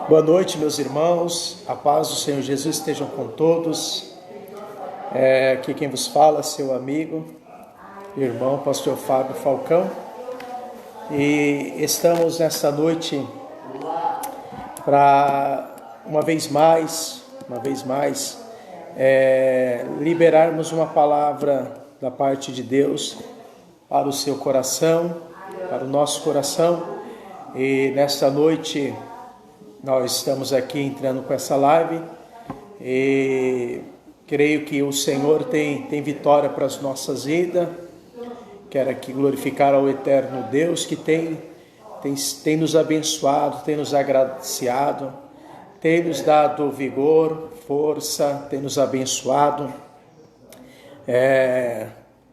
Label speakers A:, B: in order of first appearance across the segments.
A: Boa noite, meus irmãos, a paz do Senhor Jesus estejam com todos. Aqui quem vos fala, seu amigo, irmão, pastor Fábio Falcão. E estamos nessa noite para, uma vez mais, liberarmos uma palavra da parte de Deus para o seu coração, para o nosso coração. E nesta noite nós estamos aqui entrando com essa live e creio que o Senhor tem vitória para as nossas vidas. Quero aqui glorificar ao eterno Deus que tem nos abençoado, tem nos agraciado, tem nos dado vigor, força, tem nos abençoado.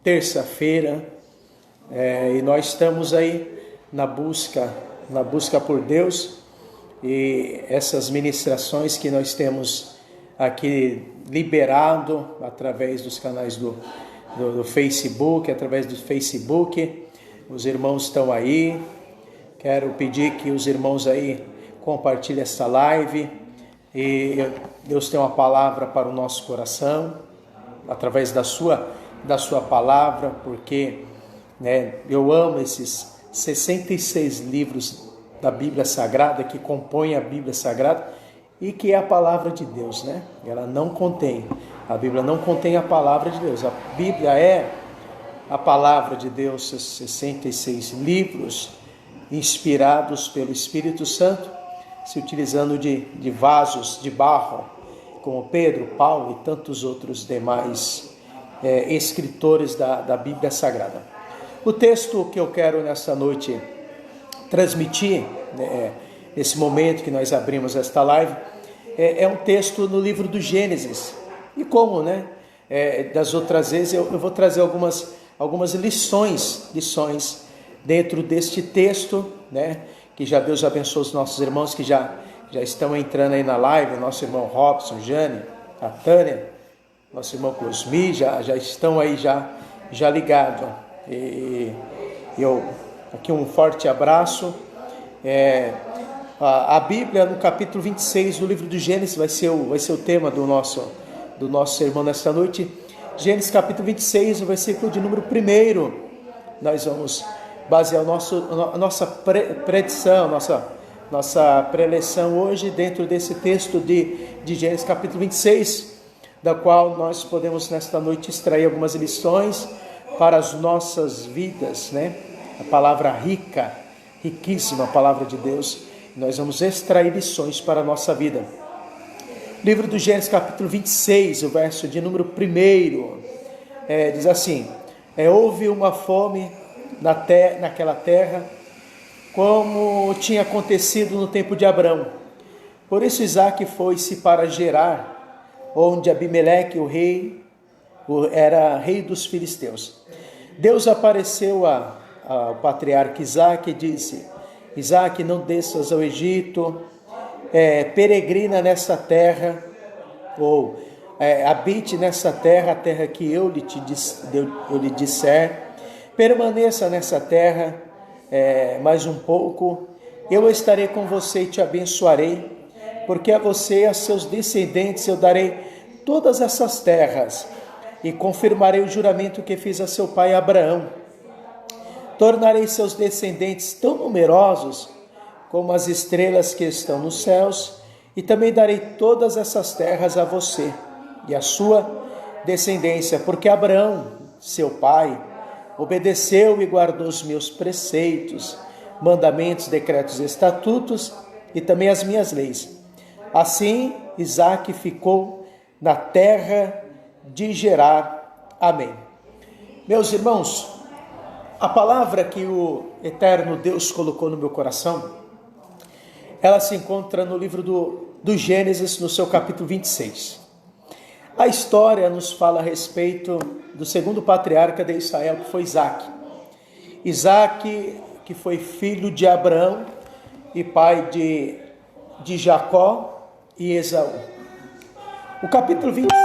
A: Terça-feira, e nós estamos aí na busca por Deus. E essas ministrações que nós temos aqui liberado através dos canais do Facebook, através do Facebook, os irmãos estão aí. Quero pedir que os irmãos aí compartilhem essa live, e Deus tem uma palavra para o nosso coração, através da sua palavra, porque eu amo esses 66 livros da Bíblia Sagrada, que compõem a Bíblia Sagrada, e que é a palavra de Deus, né? A Bíblia não contém a palavra de Deus. A Bíblia é a palavra de Deus, 66 livros inspirados pelo Espírito Santo, se utilizando de vasos de barro, como Pedro, Paulo e tantos outros demais escritores da Bíblia Sagrada. O texto que eu quero nessa noite transmitir, nesse momento que nós abrimos esta live, é um texto no livro do Gênesis. E como, das outras vezes, eu vou trazer algumas lições dentro deste texto, que já Deus abençoe os nossos irmãos que já estão entrando aí na live, nosso irmão Robson, Jane, a Tânia, nosso irmão Cosmi, já estão aí já ligados. E eu aqui um forte abraço. A Bíblia, no capítulo 26 do livro do Gênesis, vai ser o tema do nosso sermão nesta noite. Gênesis capítulo 26, o versículo de número 1. Nós vamos basear a nossa predição, nossa preleção hoje dentro desse texto de Gênesis capítulo 26, da qual nós podemos nesta noite extrair algumas lições para as nossas vidas, A palavra riquíssima, a palavra de Deus. Nós vamos extrair lições para a nossa vida. Livro do Gênesis, capítulo 26, o verso de número 1, diz assim: houve uma fome naquela terra, como tinha acontecido no tempo de Abrão. Por isso Isaque foi-se para Gerar, onde Abimeleque, o rei, era rei dos filisteus. Deus apareceu ao patriarca Isaque e disse: Isaque, não desças ao Egito, peregrina nessa terra, ou habite nessa terra, a terra que eu lhe disser, permaneça nessa terra mais um pouco, eu estarei com você e te abençoarei, porque a você e a seus descendentes eu darei todas essas terras, e confirmarei o juramento que fiz a seu pai Abraão. Tornarei seus descendentes tão numerosos como as estrelas que estão nos céus, e também darei todas essas terras a você e a sua descendência, porque Abraão, seu pai, obedeceu e guardou os meus preceitos, mandamentos, decretos, estatutos e também as minhas leis. Assim, Isaque ficou na terra de Gerar. Amém. Meus irmãos, a palavra que o eterno Deus colocou no meu coração, ela se encontra no livro do Gênesis, no seu capítulo 26. A história nos fala a respeito do segundo patriarca de Israel, que foi Isaque. Isaque, que foi filho de Abraão e pai de Jacó e Esaú. O capítulo 26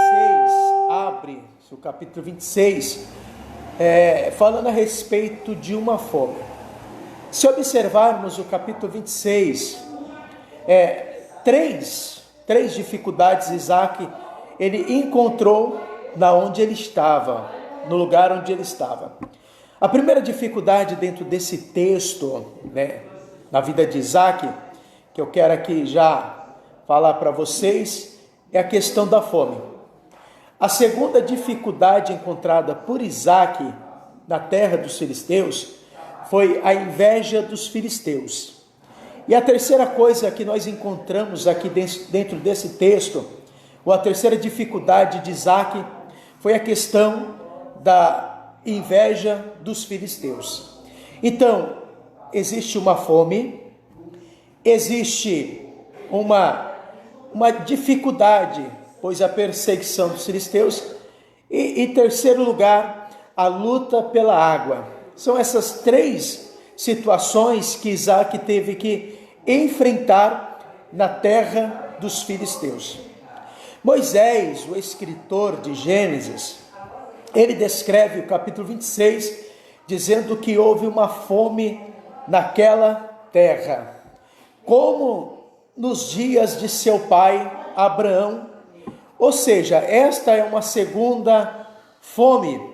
A: abre, o capítulo 26, falando a respeito de uma fome. Se observarmos o capítulo 26, três dificuldades Isaac ele encontrou na onde ele estava, no lugar onde ele estava. A primeira dificuldade dentro desse texto, na vida de Isaac, que eu quero aqui já falar para vocês, é a questão da fome. A segunda dificuldade encontrada por Isaac na terra dos filisteus foi a inveja dos filisteus. E a terceira coisa que nós encontramos aqui dentro desse texto, ou a terceira dificuldade de Isaac, foi a questão da inveja dos filisteus. Então, existe uma fome, existe uma dificuldade, pois a perseguição dos filisteus, e em terceiro lugar, a luta pela água. São essas três situações que Isaac teve que enfrentar na terra dos filisteus. Moisés, o escritor de Gênesis, ele descreve o capítulo 26, dizendo que houve uma fome naquela terra, como nos dias de seu pai Abraão. Ou seja, esta é uma segunda fome.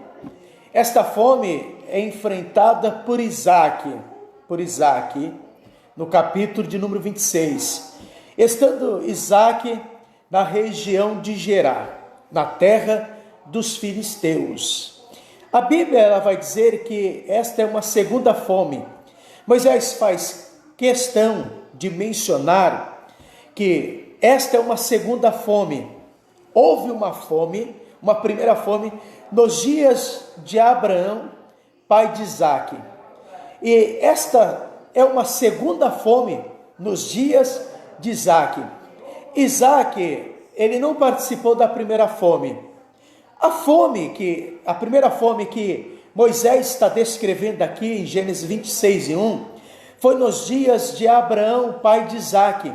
A: Esta fome é enfrentada por Isaac, no capítulo de número 26. Estando Isaac na região de Gerar, na terra dos filisteus. A Bíblia ela vai dizer que esta é uma segunda fome. Moisés faz questão de mencionar que esta é uma segunda fome. Houve uma fome, uma primeira fome, nos dias de Abraão, pai de Isaac. E esta é uma segunda fome nos dias de Isaac. Isaac, ele não participou da primeira fome. A primeira fome que Moisés está descrevendo aqui em Gênesis 26:1, foi nos dias de Abraão, pai de Isaac.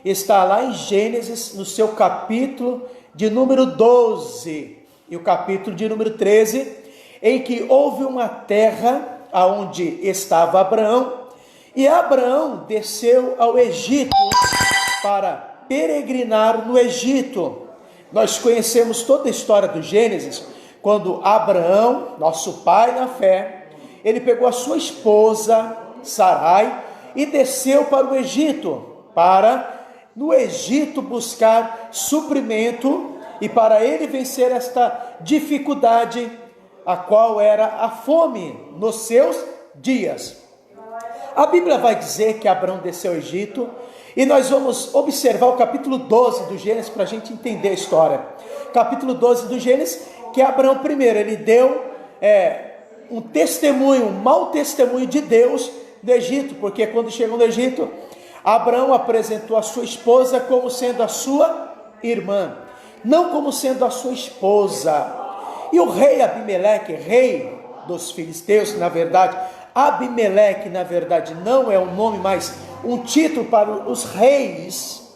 A: Está lá em Gênesis, no seu capítulo de número 12 e o capítulo de número 13, em que houve uma terra onde estava Abraão, e Abraão desceu ao Egito para peregrinar no Egito. Nós conhecemos toda a história do Gênesis, quando Abraão, nosso pai na fé, ele pegou a sua esposa Sarai e desceu para o Egito, para no Egito buscar suprimento e para ele vencer esta dificuldade, a qual era a fome nos seus dias. A Bíblia vai dizer que Abraão desceu ao Egito, e nós vamos observar o capítulo 12 do Gênesis para a gente entender a história. Capítulo 12 do Gênesis, que Abraão primeiro, ele deu um testemunho, um mau testemunho de Deus do Egito, porque quando chegou no Egito, Abraão apresentou a sua esposa como sendo a sua irmã, não como sendo a sua esposa. E o rei Abimeleque, rei dos filisteus, na verdade, Abimeleque, na verdade, não é um nome, mas um título para os reis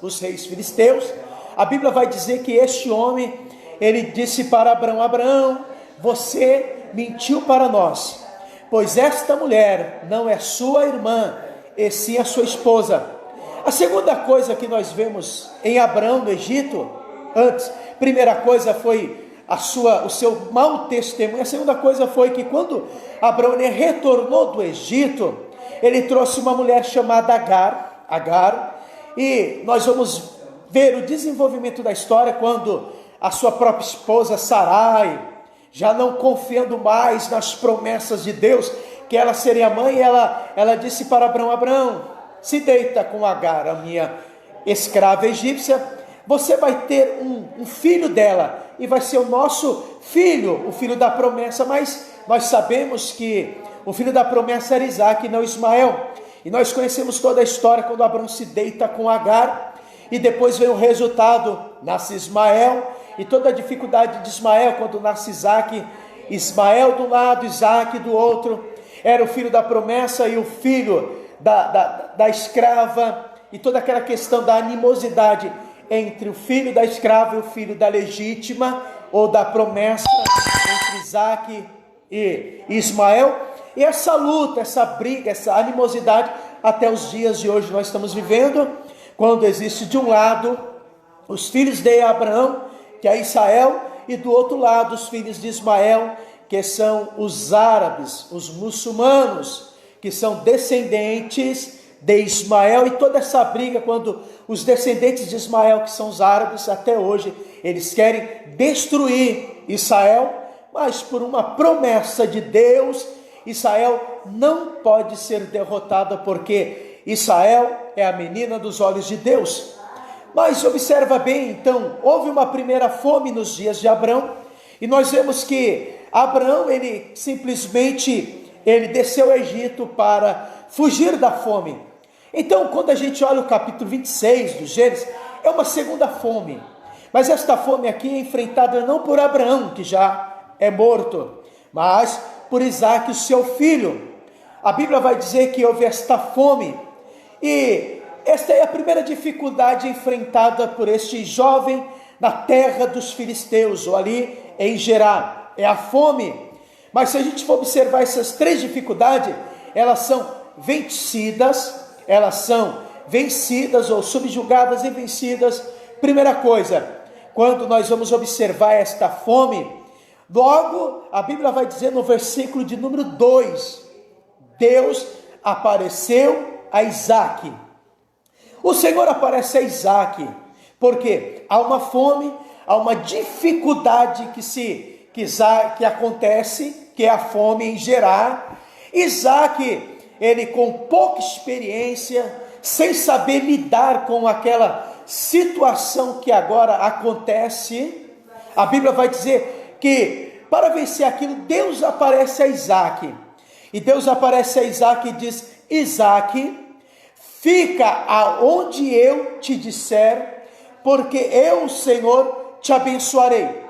A: filisteus. A Bíblia vai dizer que este homem, ele disse para Abraão: Abraão, você mentiu para nós, pois esta mulher não é sua irmã, e sim a sua esposa. A segunda coisa que nós vemos em Abraão no Egito, primeira coisa foi o seu mau testemunho. A segunda coisa foi que quando Abraão retornou do Egito, ele trouxe uma mulher chamada Agar, e nós vamos ver o desenvolvimento da história quando a sua própria esposa Sarai, já não confiando mais nas promessas de Deus, que ela seria mãe, ela disse para Abraão: Abraão, se deita com Agar, a minha escrava egípcia, você vai ter um filho dela, e vai ser o nosso filho, o filho da promessa. Mas nós sabemos que o filho da promessa era Isaac e não Ismael, e nós conhecemos toda a história quando Abraão se deita com Agar, e depois vem o resultado, nasce Ismael, e toda a dificuldade de Ismael, quando nasce Isaac, Ismael de um lado, Isaac do outro, era o filho da promessa e o filho da escrava, e toda aquela questão da animosidade entre o filho da escrava e o filho da legítima, ou da promessa, entre Isaac e Ismael, e essa luta, essa briga, essa animosidade, até os dias de hoje nós estamos vivendo, quando existe de um lado os filhos de Abraão, que é Israel, e do outro lado os filhos de Ismael, que são os árabes, os muçulmanos, que são descendentes de Ismael. E toda essa briga, quando os descendentes de Ismael, que são os árabes, até hoje, eles querem destruir Israel, mas por uma promessa de Deus, Israel não pode ser derrotada, porque Israel é a menina dos olhos de Deus. Mas observa bem, então, houve uma primeira fome nos dias de Abraão, e nós vemos que Abraão, ele simplesmente, ele desceu ao Egito para fugir da fome. Então, quando a gente olha o capítulo 26 do Gênesis, é uma segunda fome, mas esta fome aqui é enfrentada não por Abraão, que já é morto, mas por Isaque, o seu filho. A Bíblia vai dizer que houve esta fome, e esta é a primeira dificuldade enfrentada por este jovem na terra dos filisteus, ou ali em Gerar, é a fome. Mas se a gente for observar essas três dificuldades, elas são vencidas ou subjugadas e vencidas. Primeira coisa, quando nós vamos observar esta fome, logo a Bíblia vai dizer no versículo de número 2, Deus apareceu a Isaque. O Senhor aparece a Isaque, porque há uma fome, há uma dificuldade que acontece, que é a fome em Gerar. Isaque, ele com pouca experiência, sem saber lidar com aquela situação que agora acontece, a Bíblia vai dizer que para vencer aquilo, Deus aparece a Isaque. E Deus aparece a Isaque e diz: Isaque, fica aonde eu te disser, porque eu, Senhor, te abençoarei.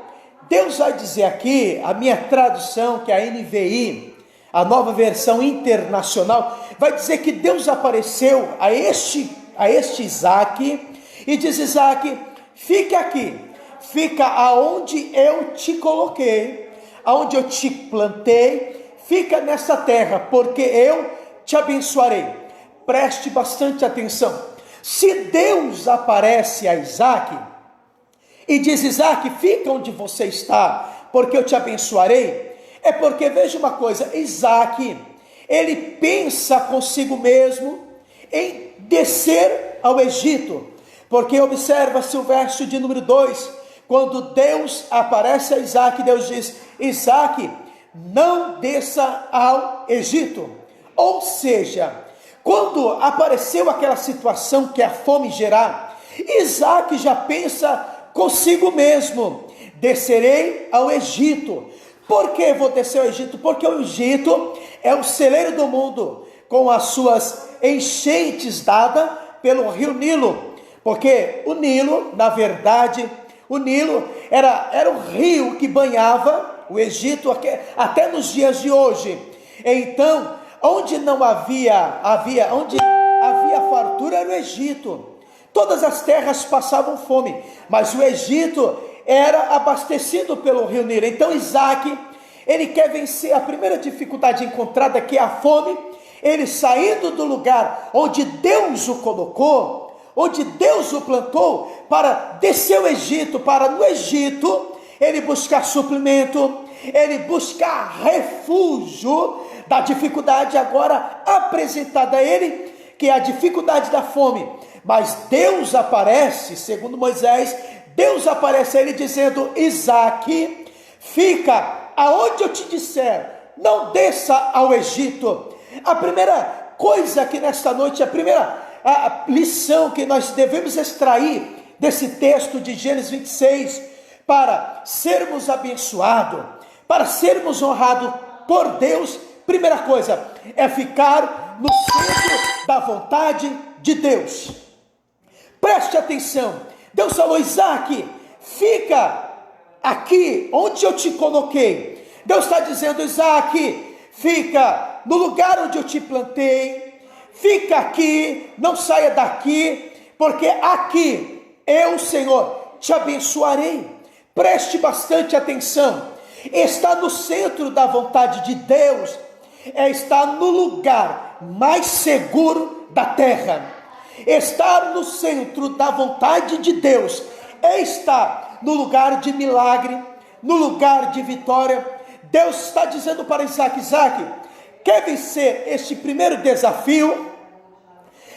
A: Deus vai dizer aqui, a minha tradução, que é a NVI, a nova versão internacional, vai dizer que Deus apareceu a este Isaque e diz: Isaque, fica aqui, fica aonde eu te coloquei, aonde eu te plantei, fica nessa terra, porque eu te abençoarei. Preste bastante atenção. Se Deus aparece a Isaque e diz: Isaque, fica onde você está, porque eu te abençoarei, é porque, veja uma coisa, Isaque, ele pensa consigo mesmo em descer ao Egito, porque observa-se o verso de número 2, quando Deus aparece a Isaque, Deus diz: Isaque, não desça ao Egito. Ou seja, quando apareceu aquela situação que é a fome Gerar, Isaque já pensa consigo mesmo: descerei ao Egito. Por que vou descer ao Egito? Porque o Egito é o celeiro do mundo, com as suas enchentes dadas pelo rio Nilo. Porque o Nilo, na verdade, o Nilo era o rio que banhava o Egito até nos dias de hoje. Então, onde havia fartura era o Egito. Todas as terras passavam fome, mas o Egito era abastecido pelo rio Nilo. Então Isaque, ele quer vencer a primeira dificuldade encontrada, que é a fome. Ele saindo do lugar onde Deus o colocou, onde Deus o plantou, para descer o Egito, para no Egito ele buscar suprimento, ele buscar refúgio da dificuldade agora apresentada a ele, que é a dificuldade da fome. Mas Deus aparece, segundo Moisés, Deus aparece a ele dizendo: Isaque, fica aonde eu te disser, não desça ao Egito. A primeira coisa que nesta noite, a lição que nós devemos extrair desse texto de Gênesis 26, para sermos abençoados, para sermos honrados por Deus, primeira coisa é ficar no centro da vontade de Deus. Preste atenção. Deus falou: Isaque, fica aqui onde eu te coloquei. Deus está dizendo: Isaque, fica no lugar onde eu te plantei, fica aqui, não saia daqui, porque aqui eu, Senhor, te abençoarei. Preste bastante atenção. Estar no centro da vontade de Deus é estar no lugar mais seguro da terra. Estar no centro da vontade de Deus é estar no lugar de milagre, no lugar de vitória. Deus está dizendo para Isaac: Isaac, quer vencer este primeiro desafio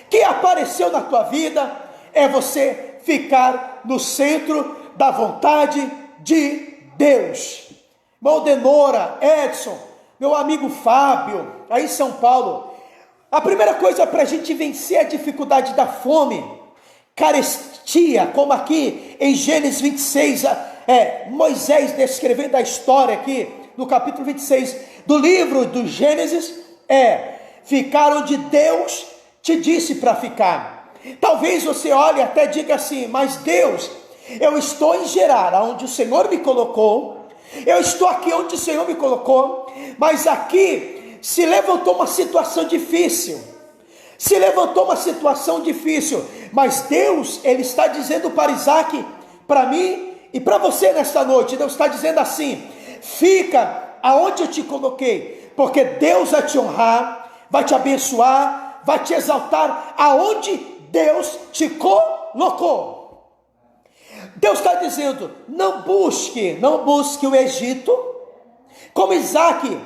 A: que apareceu na tua vida? É você ficar no centro da vontade de Deus. Irmão Denora, Edson, meu amigo Fábio, aí em São Paulo, a primeira coisa para a gente vencer a dificuldade da fome, carestia, como aqui em Gênesis 26, Moisés descrevendo a história aqui, no capítulo 26 do livro do Gênesis, ficar onde Deus te disse para ficar. Talvez você olhe e até diga assim: mas Deus, eu estou em Gerar, onde o Senhor me colocou, eu estou aqui onde o Senhor me colocou, mas aqui se levantou uma situação difícil, mas Deus, Ele está dizendo para Isaac, para mim e para você nesta noite, Deus está dizendo assim: fica aonde eu te coloquei, porque Deus vai te honrar, vai te abençoar, vai te exaltar aonde Deus te colocou. Deus está dizendo: não busque o Egito, como Isaac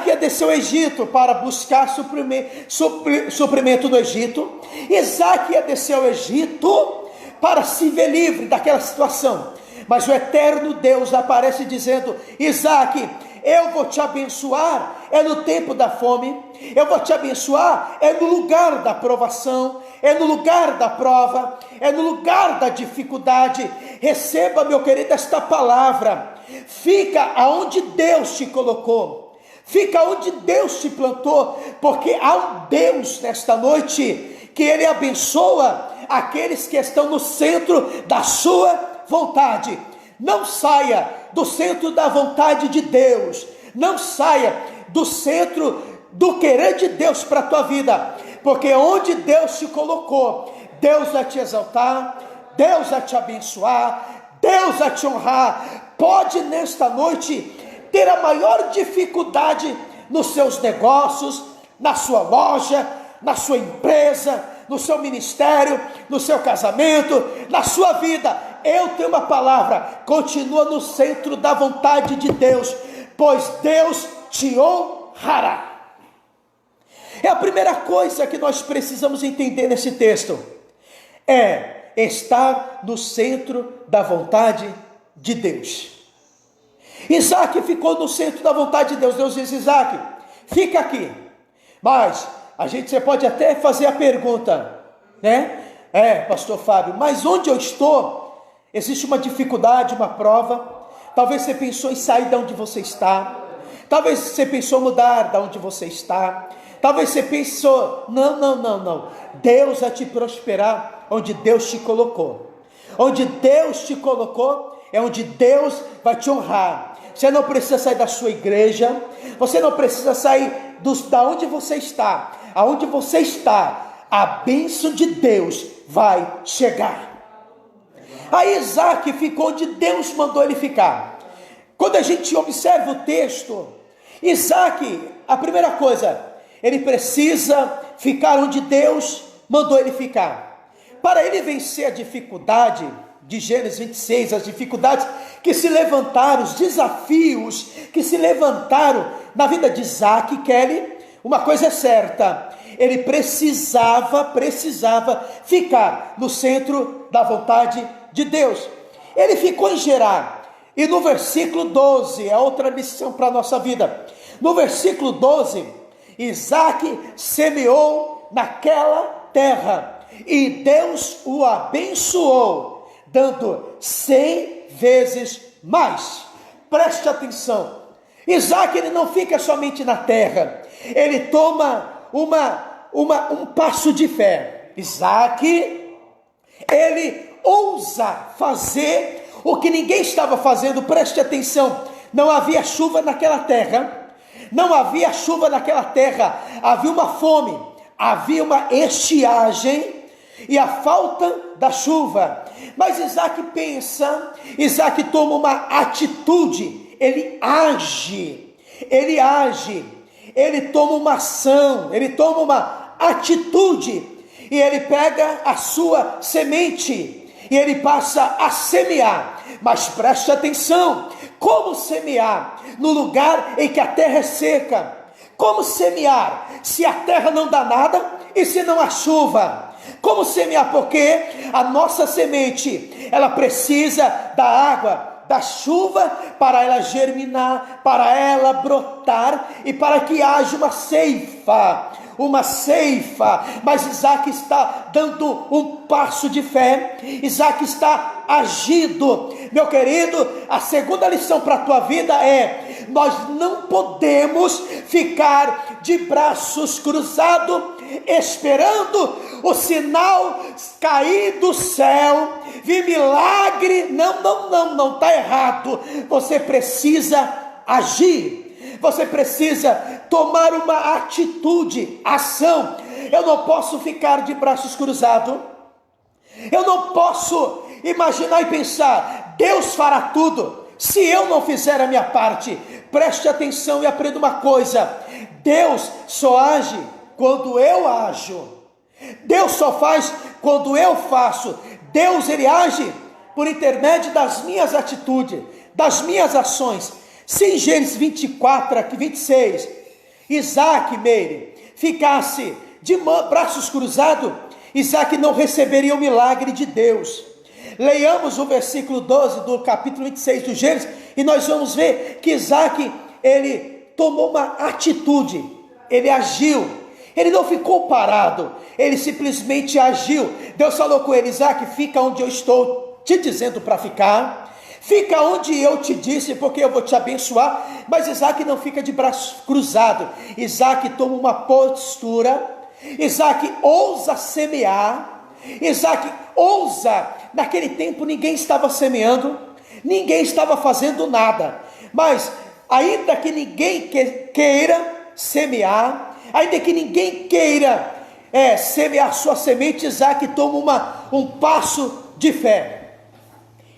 A: ia descer ao Egito para buscar suprimento no Egito. Isaac ia descer ao Egito para se ver livre daquela situação, mas o eterno Deus aparece dizendo: Isaac, eu vou te abençoar, no tempo da fome, eu vou te abençoar, no lugar da provação, no lugar da prova, no lugar da dificuldade. Receba, meu querido, esta palavra: fica aonde Deus te colocou, fica onde Deus te plantou, porque há um Deus nesta noite que Ele abençoa aqueles que estão no centro da sua vontade. Não saia do centro da vontade de Deus, não saia do centro do querer de Deus para a tua vida, porque onde Deus te colocou, Deus vai te exaltar, Deus vai te abençoar, Deus vai te honrar. Pode nesta noite ter a maior dificuldade nos seus negócios, na sua loja, na sua empresa, no seu ministério, no seu casamento, na sua vida. Eu tenho uma palavra: continua no centro da vontade de Deus, pois Deus te honrará. É a primeira coisa que nós precisamos entender nesse texto, estar no centro da vontade de Deus. Isaac ficou no centro da vontade de Deus. Deus disse: Isaac, fica aqui. Mas você pode até fazer a pergunta, né? Pastor Fábio, mas onde eu estou, existe uma dificuldade, uma prova. Talvez você pensou em sair de onde você está, talvez você pensou em mudar de onde você está, talvez você pensou, não, Deus vai te prosperar onde Deus te colocou. Onde Deus te colocou é onde Deus vai te honrar. Você não precisa sair da sua igreja, você não precisa sair da onde você está. Aonde você está, a bênção de Deus vai chegar. Aí Isaac ficou onde Deus mandou ele ficar. Quando a gente observa o texto, Isaac, a primeira coisa, ele precisa ficar onde Deus mandou ele ficar. Para ele vencer a dificuldade de Gênesis 26, as dificuldades que se levantaram, os desafios que se levantaram na vida de Isaac, Kelly, uma coisa é certa: ele precisava ficar no centro da vontade de Deus. Ele ficou em Gerar, e no versículo 12, é outra lição para a nossa vida. No versículo 12, Isaac semeou naquela terra, e Deus o abençoou, dando 100 vezes mais. Preste atenção, Isaac, ele não fica somente na terra, ele toma um passo de fé. Isaac, ele ousa fazer o que ninguém estava fazendo. Preste atenção, não havia chuva naquela terra, havia uma fome, havia uma estiagem e a falta da chuva. Mas Isaac pensa, Isaac toma uma atitude, ele age, ele toma uma ação, ele toma uma atitude. e ele pega a sua semente e ele passa a semear. Mas preste atenção, como semear no lugar em que a terra é seca? Como semear se a terra não dá nada e se não há chuva? Como semear? Porque a nossa semente, ela precisa da água, da chuva, para ela germinar, para ela brotar e para que haja uma ceifa. Mas Isaac está dando um passo de fé, Isaac está agindo. Meu querido, a segunda lição para a tua vida é: nós não podemos ficar de braços cruzados, esperando o sinal cair do céu, vir milagre. Não, está errado. Você precisa agir. Você precisa tomar uma atitude, ação. Eu não posso ficar de braços cruzados. Eu não posso imaginar e pensar: Deus fará tudo, se eu não fizer a minha parte. Preste atenção e aprenda uma coisa: Deus só age quando eu ajo. Deus só faz quando eu faço. Deus, ele age por intermédio das minhas atitudes, das minhas ações. Se em Gênesis 24, 26, Isaac, ficasse de braços cruzados, Isaac não receberia o milagre de Deus. Leiamos o versículo 12 do capítulo 26 do Gênesis, e nós vamos ver que Isaac, ele tomou uma atitude, ele agiu, ele não ficou parado, ele simplesmente agiu. Deus falou com ele: Isaac, fica onde eu estou te dizendo para ficar, fica onde eu te disse, porque eu vou te abençoar. Mas Isaac não fica de braços cruzados. Isaac toma uma postura. Isaac ousa semear. Isaac ousa. Naquele tempo ninguém estava semeando, ninguém estava fazendo nada. Mas ainda que ninguém queira semear, ainda que ninguém queira semear sua semente, Isaac toma um passo de fé.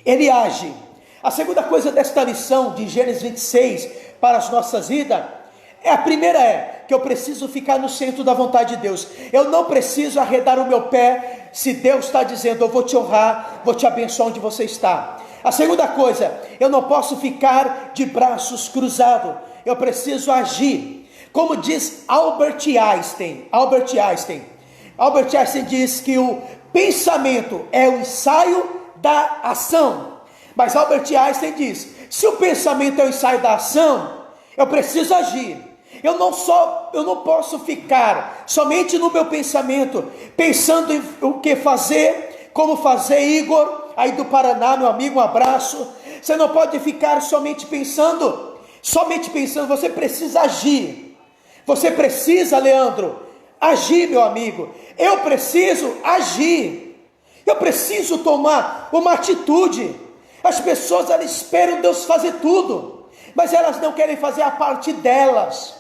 A: Ele age. A segunda coisa desta lição de Gênesis 26 para as nossas vidas, a primeira é que eu preciso ficar no centro da vontade de Deus. Eu não preciso arredar o meu pé se Deus está dizendo: eu vou te honrar, vou te abençoar onde você está. A segunda coisa, eu não posso ficar de braços cruzados, eu preciso agir. Como diz Albert Einstein diz que o pensamento é o ensaio da ação. Mas Albert Einstein diz: se o pensamento é o ensaio da ação, eu preciso agir. Eu não posso ficar somente no meu pensamento, pensando em o que fazer, como fazer. Igor, aí do Paraná, meu amigo, um abraço. Você não pode ficar somente pensando, você precisa agir. Você precisa, Leandro, agir, meu amigo. Eu preciso agir. Eu preciso tomar uma atitude. As pessoas, elas esperam Deus fazer tudo, mas elas não querem fazer a parte delas.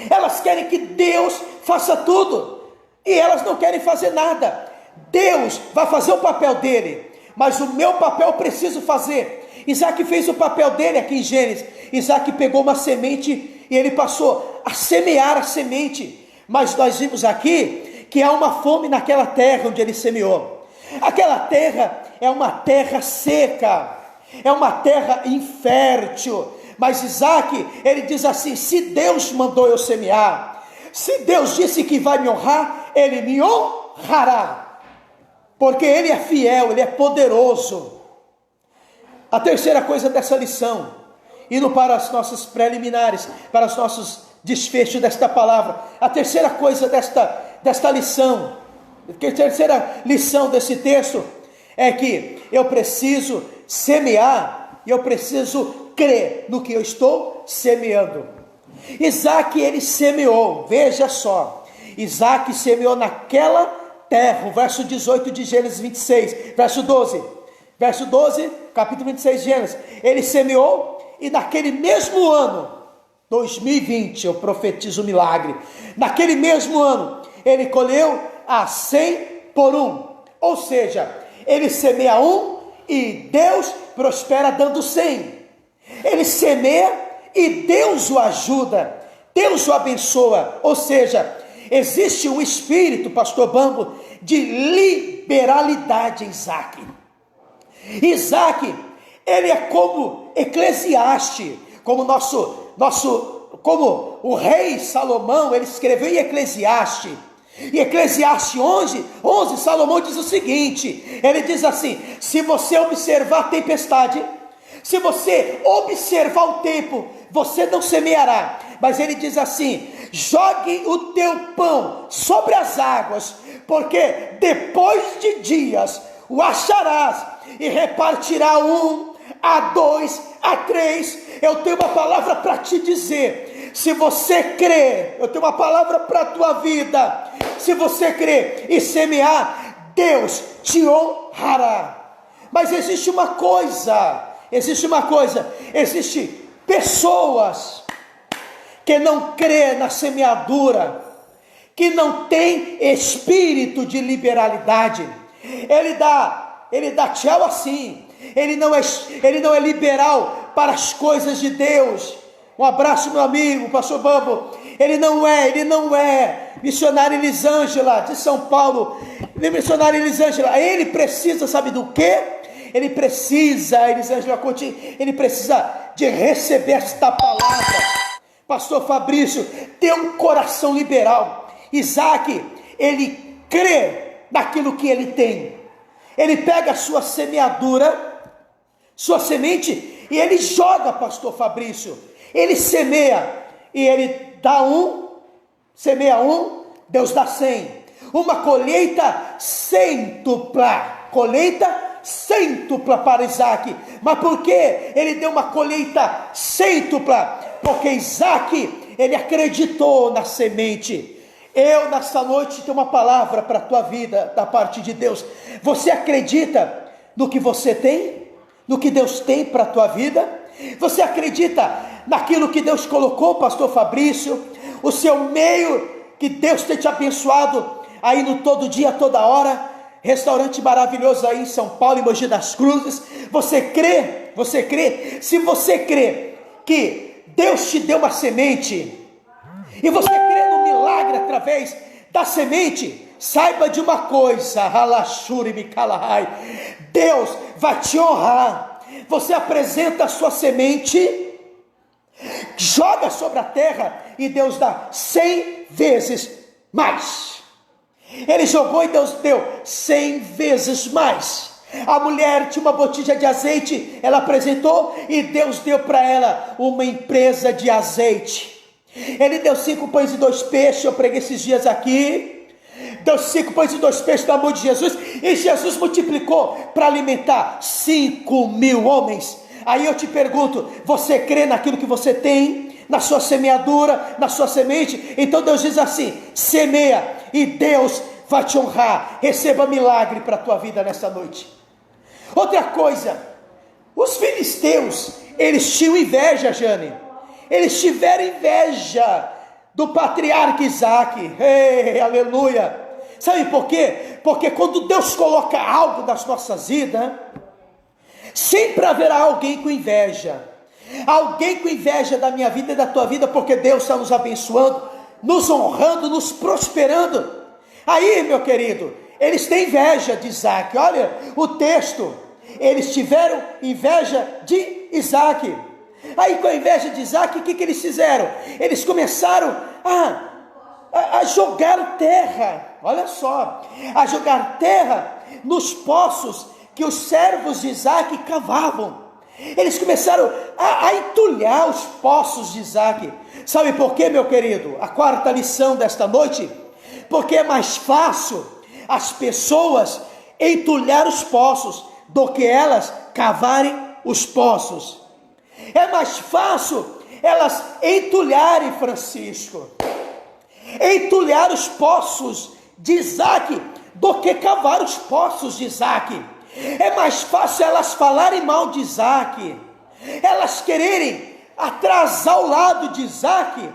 A: Elas querem que Deus faça tudo, e elas não querem fazer nada. Deus vai fazer o papel dele, mas o meu papel eu preciso fazer. Isaac fez o papel dele aqui em Gênesis. Isaac pegou uma semente e ele passou a semear a semente. Mas nós vimos aqui que há uma fome naquela terra onde ele semeou. Aquela terra é uma terra seca, é uma terra infértil. Mas Isaac, ele diz assim: se Deus mandou eu semear, se Deus disse que vai me honrar, ele me honrará, porque ele é fiel, ele é poderoso. A terceira coisa dessa lição, indo para as nossas preliminares, para os nossos desfechos desta palavra, a terceira coisa desta lição, a terceira lição desse texto é que eu preciso semear e eu preciso crer no que eu estou semeando. Isaac, ele semeou, veja só, Isaac semeou naquela terra, o verso 18 de Gênesis 26, verso 12, capítulo 26 de Gênesis, ele semeou e naquele mesmo ano, 2020, eu profetizo o milagre, naquele mesmo ano, ele colheu a 100 por 1, ou seja, ele semeia 1 e Deus prospera dando 100, ele semeia e Deus o ajuda, Deus o abençoa, ou seja, existe um espírito, pastor Bambo, de liberalidade em Isaac. Isaac, ele é como Eclesiastes, como como o rei Salomão, ele escreveu em Eclesiastes. E Eclesiastes 11, Salomão diz o seguinte, ele diz assim: se você observar a tempestade, se você observar o tempo, você não semeará. Mas ele diz assim: jogue o teu pão sobre as águas, porque depois de dias o acharás, e repartirá 1, a 2, a 3. Eu tenho uma palavra para te dizer. Se você crer, eu tenho uma palavra para a tua vida. Se você crer e semear, Deus te honrará. Mas existe pessoas que não crê na semeadura, que não tem espírito de liberalidade. Ele dá tchau assim. Ele não é liberal para as coisas de Deus. Um abraço, meu amigo, pastor Bambo. Ele não é. Missionária Elisângela, de São Paulo. Missionária Elisângela, ele precisa, sabe do quê? Ele precisa, Elisângela Coutinho, ele precisa de receber esta palavra. Pastor Fabrício, tem um coração liberal. Isaac, ele crê naquilo que ele tem. Ele pega a sua semeadura, sua semente, e ele joga, pastor Fabrício. Ele semeia, e ele dá semeia 1, Deus dá 100. Uma colheita cêntupla para Isaac. Mas por que ele deu uma colheita cêntupla? Porque Isaac, ele acreditou na semente. Eu nesta noite tenho uma palavra para a tua vida, da parte de Deus. Você acredita no que você tem? No que Deus tem para a tua vida? Você acredita naquilo que Deus colocou, pastor Fabrício? O seu meio que Deus tem te abençoado aí no todo dia, toda hora. Restaurante maravilhoso aí em São Paulo, em Mogi das Cruzes. Você crê? Se você crê que Deus te deu uma semente, e você crê no milagre através da semente, saiba de uma coisa: Deus vai te honrar. Você apresenta a sua semente, joga sobre a terra, e Deus dá 100 vezes mais. Ele jogou e Deus deu 100 vezes mais. A mulher tinha uma botija de azeite, ela apresentou, e Deus deu para ela uma empresa de azeite. Ele deu 5 pães e 2 peixes, eu preguei esses dias aqui. Deu 5 pães e 2 peixes no amor de Jesus, e Jesus multiplicou para alimentar 5.000 homens. Aí eu te pergunto: você crê naquilo que você tem, na sua semeadura, na sua semente? Então Deus diz assim: semeia, e Deus vai te honrar. Receba milagre para a tua vida nesta noite. Outra coisa, os filisteus, eles tinham inveja, Jane. Eles tiveram inveja do patriarca Isaac. Ei, aleluia. Sabe por quê? Porque quando Deus coloca algo nas nossas vidas, sempre haverá alguém com inveja. Alguém com inveja da minha vida e da tua vida, porque Deus está nos abençoando, nos honrando, nos prosperando. Aí, meu querido, eles têm inveja de Isaac. Olha o texto: eles tiveram inveja de Isaac. Aí, com a inveja de Isaac, o que eles fizeram? Eles começaram a jogar terra, olha só, a jogar terra nos poços que os servos de Isaac cavavam. Eles começaram a entulhar os poços de Isaac. Sabe por quê, meu querido? A quarta lição desta noite: porque é mais fácil as pessoas entulhar os poços do que elas cavarem os poços. É mais fácil elas entulharem, Francisco, entulhar os poços de Isaac, do que cavar os poços de Isaac. É mais fácil elas falarem mal de Isaac, elas quererem atrasar o lado de Isaac,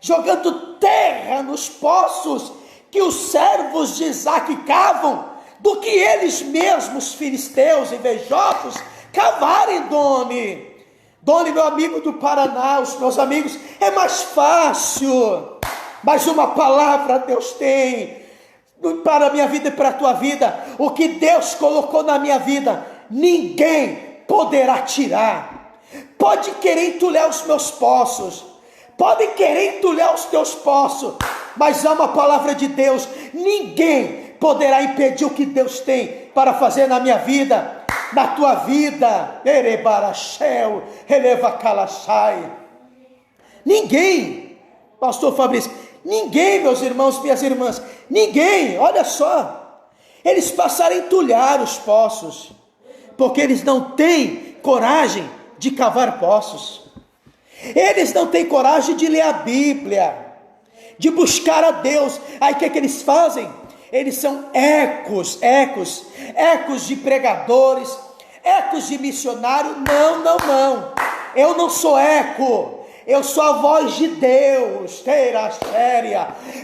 A: jogando terra nos poços que os servos de Isaac cavam, do que eles mesmos, filisteus invejosos, cavarem. Doni, meu amigo do Paraná, os meus amigos, é mais fácil Mas uma palavra Deus tem para a minha vida e para a tua vida. O que Deus colocou na minha vida, ninguém poderá tirar. Pode querer entulhar os meus poços, pode querer entulhar os teus poços, mas há uma palavra de Deus. Ninguém poderá impedir o que Deus tem para fazer na minha vida, na tua vida. Ninguém, pastor Fabrício, ninguém, meus irmãos, minhas irmãs, ninguém. Olha só, eles passaram a entulhar os poços, porque eles não têm coragem de cavar poços. Eles não têm coragem de ler a Bíblia, de buscar a Deus. Aí o que é que eles fazem? Eles são ecos de pregadores, ecos de missionário. Não, eu não sou eco, eu sou a voz de Deus.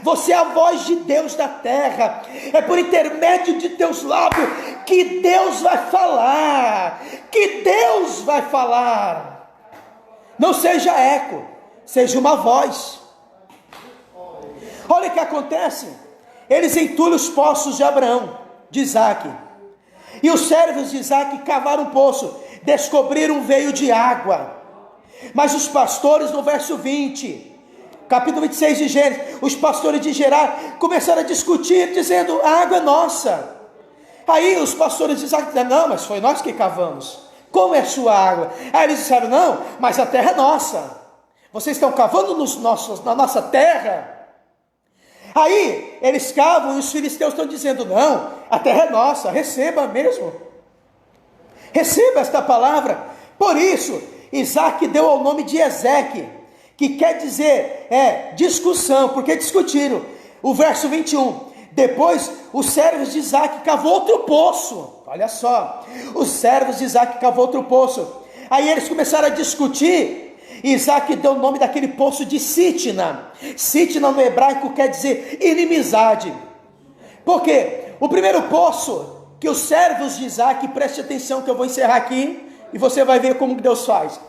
A: Você é a voz de Deus da terra. É por intermédio de teus lábios que Deus vai falar, Não seja eco, seja uma voz. Olha o que acontece. Eles entulham os poços de Abraão, de Isaac. E os servos de Isaac cavaram um poço, descobriram um veio de água. Mas os pastores, no verso 20, capítulo 26 de Gênesis, os pastores de Gerar começaram a discutir, dizendo: a água é nossa. Aí os pastores de Isaac disseram: não, mas foi nós que cavamos. Como é sua água? Aí eles disseram: não, mas a terra é nossa. Vocês estão cavando na nossa terra. Aí eles cavam e os filisteus estão dizendo: não, a terra é nossa, receba mesmo. Receba esta palavra. Por isso, Isaac deu ao nome de Ezeque, que quer dizer, discussão, porque discutiram. O verso 21, depois os servos de Isaac cavou outro poço. Olha só, os servos de Isaac cavou outro poço. Aí eles começaram a discutir. Isaac deu o nome daquele poço de Sitna. Sitna no hebraico quer dizer inimizade. Por quê? O primeiro poço que os servos de Isaac, preste atenção que eu vou encerrar aqui, e você vai ver como Deus faz.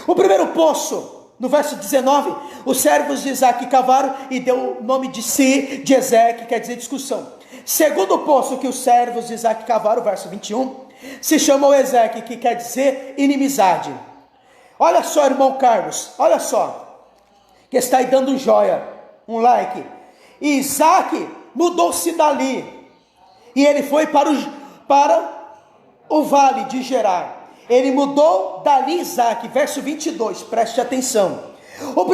A: O primeiro poço, no verso 19, os servos de Isaac cavaram e deu o nome de Ezeque, quer dizer discussão. Segundo poço que os servos de Isaac cavaram, verso 21, se chamou Ezeque, que quer dizer inimizade. Olha só, irmão Carlos, olha só, que está aí dando um joia, um like. Isaac mudou-se dali, e ele foi para o vale de Gerar. Ele mudou dali Isaac, verso 22, preste atenção. O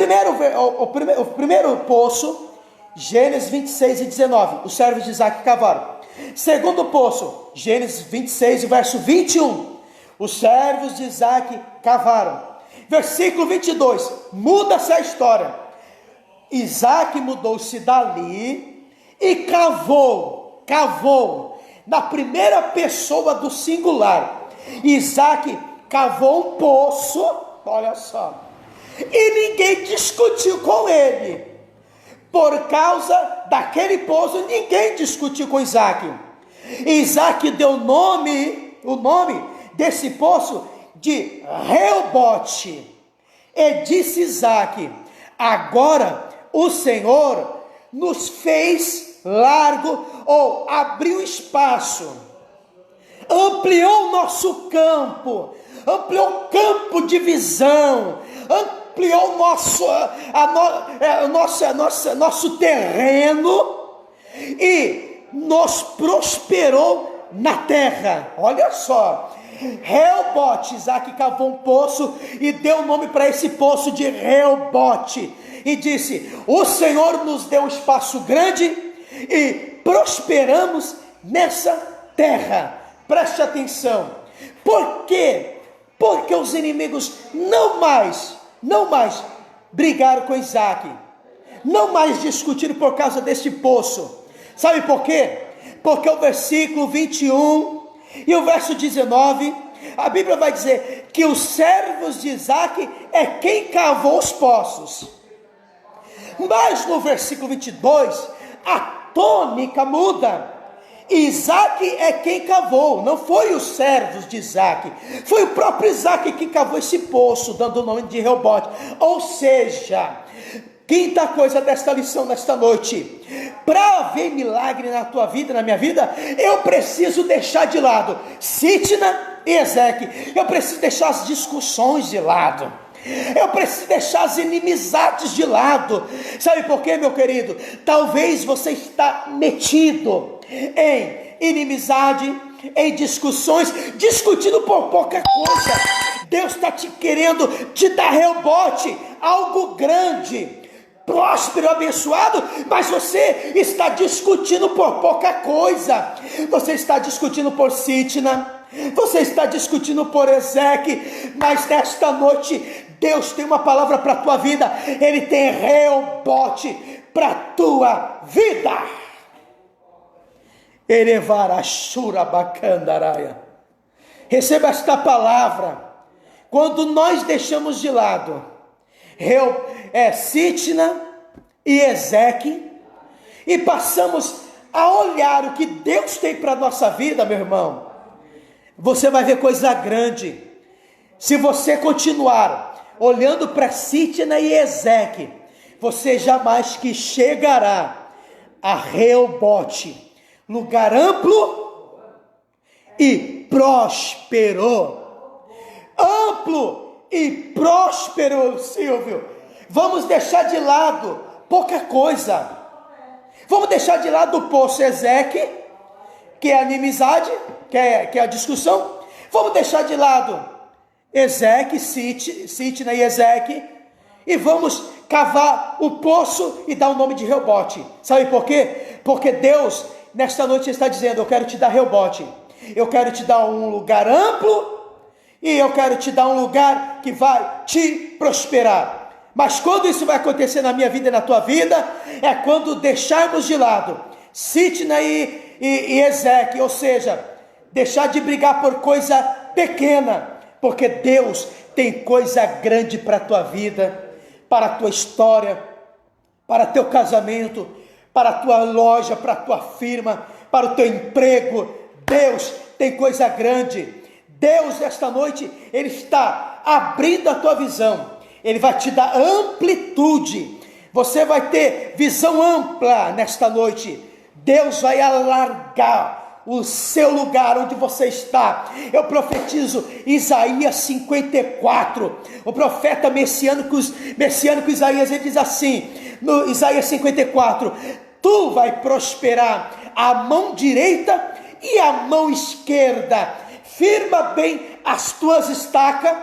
A: primeiro poço, Gênesis 26 e 19, os servos de Isaac cavaram. Segundo poço, Gênesis 26, verso 21, os servos de Isaac cavaram. Versículo 22, muda-se a história. Isaac mudou-se dali e cavou, na primeira pessoa do singular. Isaac cavou um poço, olha só, e ninguém discutiu com ele. Por causa daquele poço, ninguém discutiu com Isaac. Isaac deu o nome desse poço de Reobote. E disse Isaac: agora o Senhor nos fez largo, ou abriu espaço, ampliou o nosso campo, ampliou o campo de visão, ampliou nosso terreno e nos prosperou na terra. Olha só, Reobote, Isaac cavou um poço e deu o nome para esse poço de Reobote, e disse: o Senhor nos deu um espaço grande e prosperamos nessa terra. Preste atenção. Por quê? Porque os inimigos não mais brigaram com Isaac, não mais discutiram por causa deste poço. Sabe por quê? Porque o versículo 21 e o verso 19, a Bíblia vai dizer que os servos de Isaac é quem cavou os poços. Mas no versículo 22, a tônica muda. Isaac é quem cavou, não foi os servos de Isaac, foi o próprio Isaac que cavou esse poço, dando o nome de Reobote. Ou seja, Quinta coisa desta lição, nesta noite: para haver milagre na tua vida, na minha vida, eu preciso deixar de lado Sitna e Ezeque. Eu preciso deixar as discussões de lado. Eu preciso deixar as inimizades de lado. Sabe por quê, meu querido? Talvez você está metido em inimizade, em discussões, discutindo por pouca coisa. Deus está te querendo te dar rebote, algo grande, próspero, abençoado, mas você está discutindo por pouca coisa. Você está discutindo por Sitna, você está discutindo por Ezeque, mas nesta noite Deus tem uma palavra para a tua vida. Ele tem rebote para a tua vida. Receba esta palavra. Quando nós deixamos de lado Sitna e Ezeque e passamos a olhar o que Deus tem para a nossa vida, meu irmão, você vai ver coisa grande. Se você continuar olhando para Sitna e Ezeque, você jamais que chegará a Reobote, lugar amplo e próspero. Amplo e próspero, Silvio. Vamos deixar de lado pouca coisa. Vamos deixar de lado o poço Ezeque, que é a inimizade, que é a discussão. Vamos deixar de lado Ezeque, Sitna e Ezeque, e vamos cavar o poço e dar o nome de Reobote. Sabe por quê? Porque Deus nesta noite está dizendo: eu quero te dar Reobote, eu quero te dar um lugar amplo, e eu quero te dar um lugar que vai te prosperar. Mas quando isso vai acontecer na minha vida e na tua vida, é quando deixarmos de lado Sitna e Ezeque, ou seja, deixar de brigar por coisa pequena, porque Deus tem coisa grande para a tua vida, para a tua história, para teu casamento, para a tua loja, para a tua firma, para o teu emprego. Deus tem coisa grande. Deus, esta noite, Ele está abrindo a tua visão. Ele vai te dar amplitude. Você vai ter visão ampla nesta noite. Deus vai alargar o seu lugar onde você está. Eu profetizo Isaías 54. O profeta messiânico Isaías, ele diz assim, no Isaías 54: tu vai prosperar a mão direita e a mão esquerda. Firma bem as tuas estacas,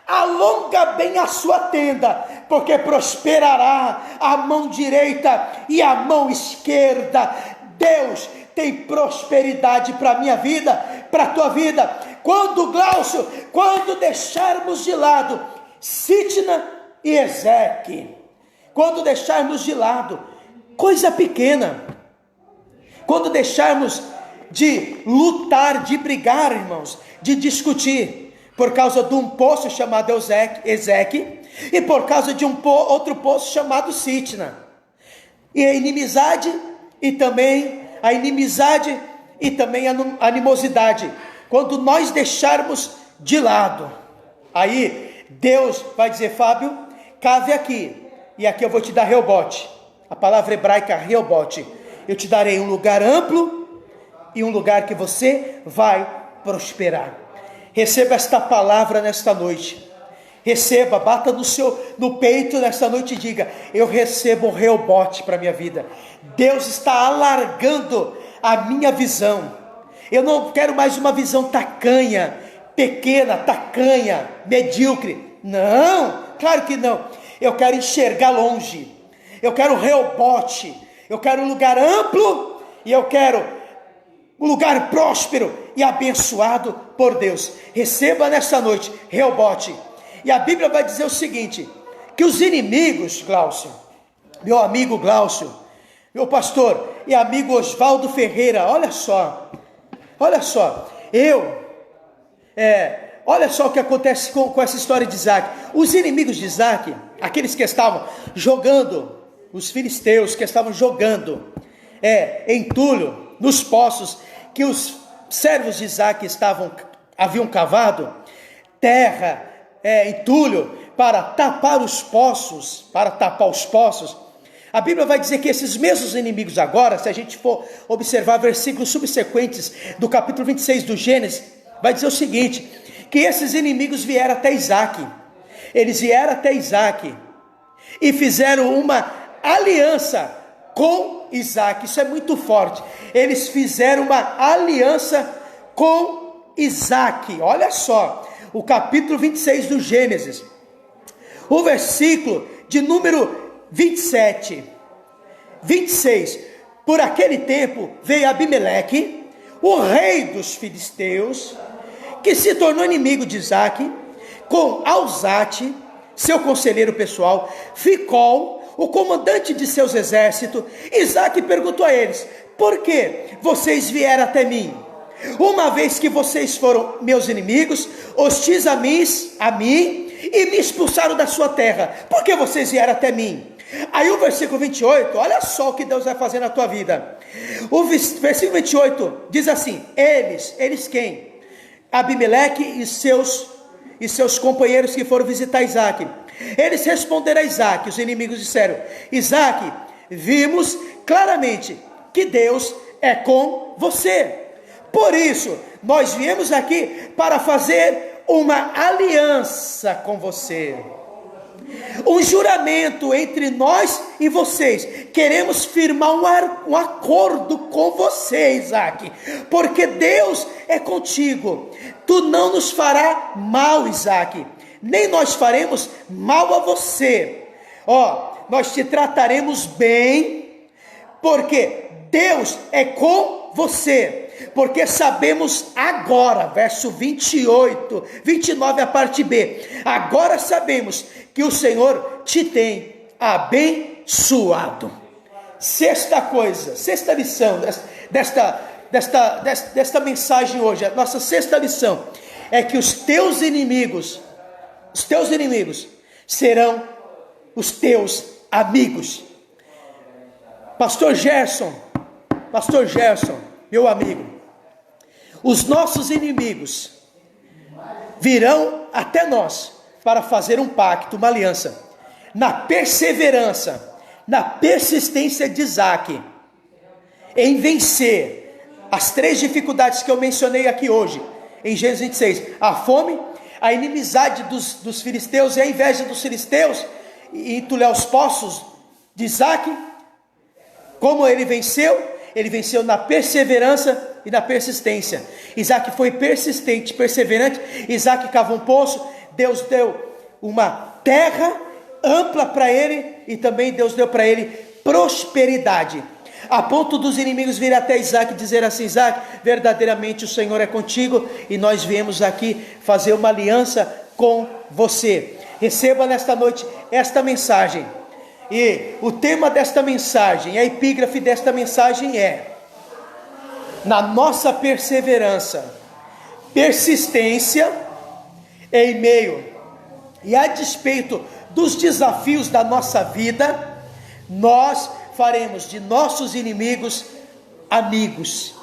A: alonga bem a sua tenda, porque prosperará a mão direita e a mão esquerda. Deus tem prosperidade para a minha vida, para a tua vida. Quando, Glaucio, quando deixarmos de lado Sitna e Ezeque, quando deixarmos de lado coisa pequena, quando deixarmos de lutar, de brigar, irmãos, de discutir, por causa de um poço chamado Ezeque, e por causa de outro poço chamado Sitna, e a inimizade e também a animosidade, quando nós deixarmos de lado, aí Deus vai dizer: Fábio, cave aqui, e aqui eu vou te dar Reobote. A palavra hebraica Reobote, eu te darei um lugar amplo e um lugar que você vai prosperar. Receba esta palavra nesta noite. Receba, bata no peito nesta noite e diga: eu recebo um Reobote para a minha vida. Deus está alargando a minha visão. Eu não quero mais uma visão tacanha, pequena, tacanha, medíocre. Não, claro que não. Eu quero enxergar longe. Eu quero Reobote. Eu quero um lugar amplo e eu quero um lugar próspero e abençoado por Deus. Receba nesta noite Reobote. E a Bíblia vai dizer o seguinte: que os inimigos, Glaucio, meu amigo Glaucio, meu pastor e amigo Oswaldo Ferreira, olha só, olha só o que acontece com essa história de Isaac. Os inimigos de Isaac, aqueles que estavam jogando, os filisteus que estavam jogando entulho nos poços que os servos de Isaac haviam cavado, terra, entulho, para tapar os poços, a Bíblia vai dizer que esses mesmos inimigos agora, se a gente for observar versículos subsequentes do capítulo 26 do Gênesis, vai dizer o seguinte, que esses inimigos vieram até Isaac. Eles vieram até Isaac e fizeram uma aliança com Isaac. Isso é muito forte. Eles fizeram uma aliança com Isaac. Olha só, o capítulo 26 do Gênesis, o versículo de número 26. Por aquele tempo veio Abimeleque, o rei dos filisteus, que se tornou inimigo de Isaac, com Alzate, seu conselheiro pessoal, Ficol, o comandante de seus exércitos. Isaac perguntou a eles: por que vocês vieram até mim? Uma vez que vocês foram meus inimigos, hostis a mim e me expulsaram da sua terra, por que vocês vieram até mim? Aí o versículo 28, olha só o que Deus vai fazer na tua vida. O versículo 28 diz assim: eles quem? Abimeleque e seus companheiros que foram visitar Isaac. Eles responderam a Isaac, os inimigos disseram: Isaac, vimos claramente que Deus é com você. Por isso, nós viemos aqui para fazer uma aliança com você. Um juramento entre nós e vocês. Queremos firmar um acordo com você, Isaac, porque Deus é contigo. Tu não nos fará mal, Isaac, nem nós faremos mal a você. Nós te trataremos bem, porque Deus é com você. Porque sabemos agora, verso 29 a parte B, agora sabemos que o Senhor te tem abençoado. Sexta lição desta mensagem hoje, a nossa sexta lição, é que os teus inimigos serão os teus amigos. Pastor Gerson, meu amigo, os nossos inimigos virão até nós para fazer um pacto, uma aliança, na perseverança, na persistência de Isaac, em vencer as 3 dificuldades que eu mencionei aqui hoje, em Gênesis 26, a fome, a inimizade dos filisteus e a inveja dos filisteus, e entulhar os poços de Isaac. Como ele venceu? Ele venceu na perseverança e na persistência. Isaac foi persistente, perseverante. Isaac cavou um poço. Deus deu uma terra ampla para ele, e também Deus deu para ele prosperidade, a ponto dos inimigos virem até Isaac e dizer assim: Isaac, verdadeiramente o Senhor é contigo, e nós viemos aqui fazer uma aliança com você. Receba nesta noite esta mensagem. E o tema desta mensagem, a epígrafe desta mensagem é: na nossa perseverança, persistência, em meio e a despeito dos desafios da nossa vida, nós faremos de nossos inimigos amigos,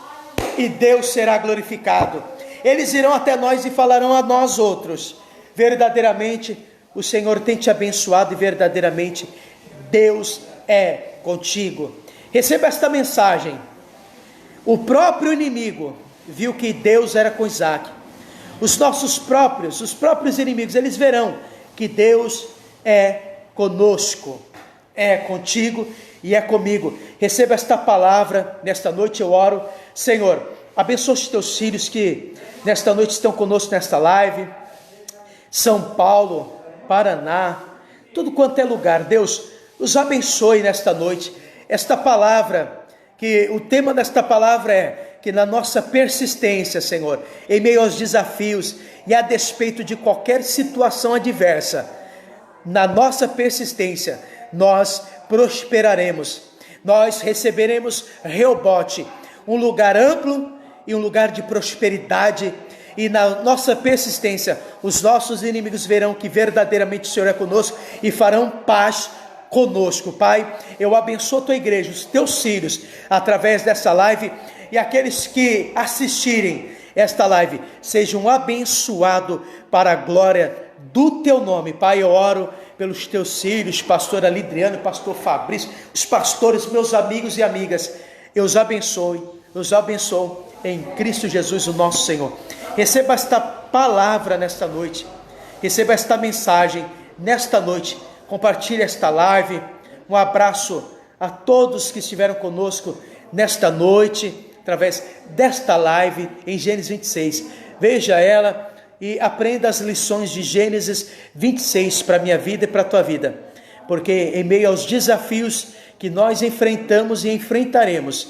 A: e Deus será glorificado. Eles irão até nós e falarão a nós outros: verdadeiramente o Senhor tem te abençoado, e verdadeiramente Deus é contigo. Receba esta mensagem. O próprio inimigo viu que Deus era com Isaac. Os próprios inimigos, eles verão que Deus é conosco, é contigo e é comigo. Receba esta palavra. Nesta noite eu oro: Senhor, abençoa os teus filhos que nesta noite estão conosco nesta live, São Paulo, Paraná, tudo quanto é lugar. Deus os abençoe nesta noite. Esta palavra, que o tema desta palavra é que na nossa persistência, Senhor, em meio aos desafios e a despeito de qualquer situação adversa, na nossa persistência nós prosperaremos, nós receberemos Reobote, um lugar amplo e um lugar de prosperidade. E na nossa persistência, os nossos inimigos verão que verdadeiramente o Senhor é conosco e farão paz conosco. Pai, eu abençoo a tua igreja, os teus filhos, através dessa live, e aqueles que assistirem esta live sejam abençoados para a glória do teu nome. Pai, eu oro pelos teus filhos, pastora Lidriano, pastor Fabrício, os pastores, meus amigos e amigas. Eu os abençoo em Cristo Jesus, o nosso Senhor. Receba esta palavra nesta noite, receba esta mensagem nesta noite, compartilhe esta live. Um abraço a todos que estiveram conosco nesta noite, através desta live em Gênesis 26. Veja ela e aprenda as lições de Gênesis 26 para a minha vida e para a tua vida, porque em meio aos desafios que nós enfrentamos e enfrentaremos,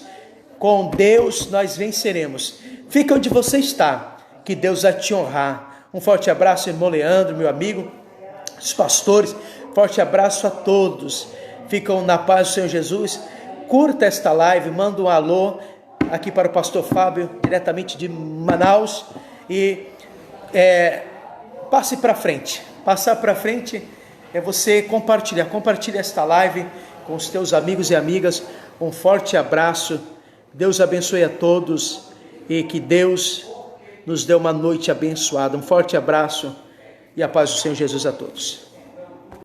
A: com Deus nós venceremos. Fica onde você está, que Deus vai te honrar. Um forte abraço, irmão Leandro, meu amigo, os pastores, forte abraço a todos. Ficam na paz do Senhor Jesus. Curta esta live, manda um alô aqui para o pastor Fábio, diretamente de Manaus, e passe para frente. Passar para frente é você compartilhe esta live com os teus amigos e amigas. Um forte abraço, Deus abençoe a todos e que Deus nos dê uma noite abençoada. Um forte abraço e a paz do Senhor Jesus a todos.